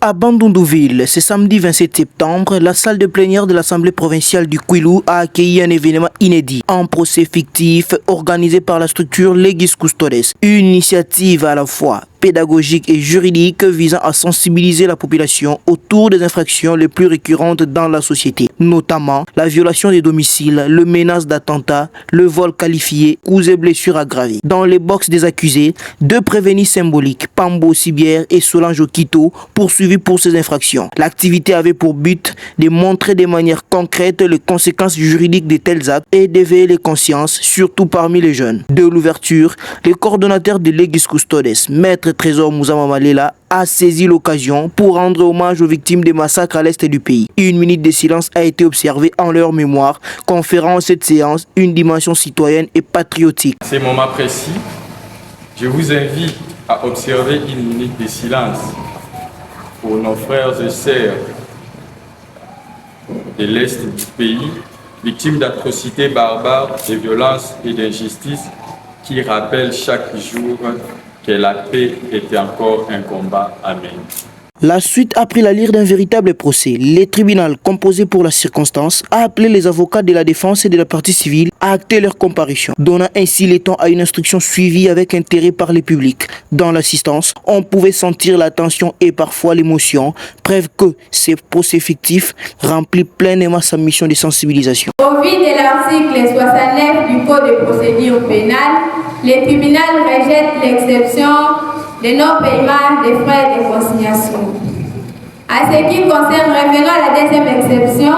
À Bandundouville, ce samedi 27 septembre, la salle de plénière de l'Assemblée provinciale du Kwilu a accueilli un événement inédit, un procès fictif organisé par la structure Legis Custodes, une initiative à la fois pédagogique et juridique visant à sensibiliser la population autour des infractions les plus récurrentes dans la société, notamment la violation des domiciles, le menace d'attentat, le vol qualifié, coups et blessures aggravées. Dans les box des accusés, 2 prévenus symboliques, Pambo Sibière et Solange Okito, poursuivis pour ces infractions. L'activité avait pour but de montrer de manière concrète les conséquences juridiques de tels actes et d'éveiller les consciences, surtout parmi les jeunes. De l'ouverture, le coordonnateur de Legis Custodes, Maître Trésor Mouzama Malela, a saisi l'occasion pour rendre hommage aux victimes des massacres à l'est du pays. Une minute de silence a été observée en leur mémoire, conférant à cette séance une dimension citoyenne et patriotique. À ces moments précis, je vous invite à observer une minute de silence pour nos frères et sœurs de l'est du pays, victimes d'atrocités barbares, de violences et d'injustices qui rappellent chaque jour que la paix est encore un combat à mener. La suite a pris l'allure d'un véritable procès. Le tribunal, composé pour la circonstance, a appelé les avocats de la défense et de la partie civile à acter leur comparution, donnant ainsi le ton à une instruction suivie avec intérêt par le public. Dans l'assistance, on pouvait sentir la tension et parfois l'émotion, preuve que ce procès fictif remplit pleinement sa mission de sensibilisation. Au vu de l'article 69 du Code de procédure pénale, le tribunal rejette l'exception de non-paiement des frais de consignation. À ce qui concerne, revenons à la deuxième exception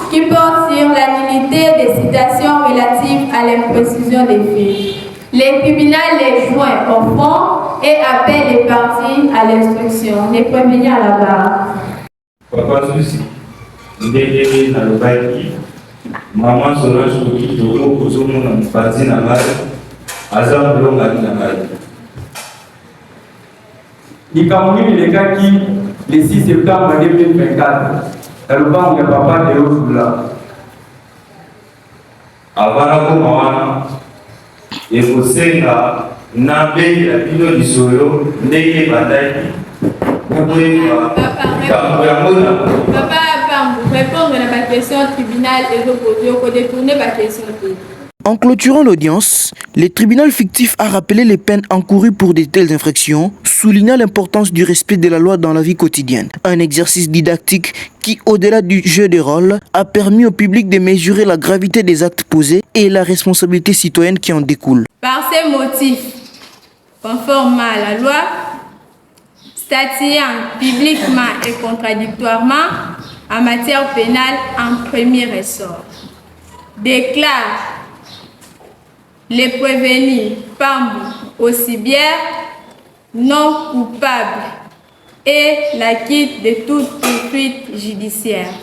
qui porte sur la nullité des citations relatives à l'imprécision des faits. Le tribunal les joint au fond et appelle les parties à l'instruction. Les prévenus à la barre. Papa Susi, ndenge na lobaki, maman Solange Okito kozomona mopati na ngai, aza molongaki na ngai. Ikamuni lekaki le 6 septembre 2024. Elubangu ya papa de Osula. Avana koma wana, ekosenga na bei ya bino lisolo ndenge bandaki. Papa Pambo, répondre à ma question au tribunal et au détourner ma question. En clôturant l'audience, le tribunal fictif a rappelé les peines encourues pour de telles infractions, soulignant l'importance du respect de la loi dans la vie quotidienne. Un exercice didactique qui, au-delà du jeu de rôle, a permis au public de mesurer la gravité des actes posés et la responsabilité citoyenne qui en découle. Par ces motifs, conformément à la loi, statuant publiquement et contradictoirement en matière pénale en premier ressort, déclare les prévenus Pambo Sibière non coupables et l'acquitte de toute poursuite judiciaire.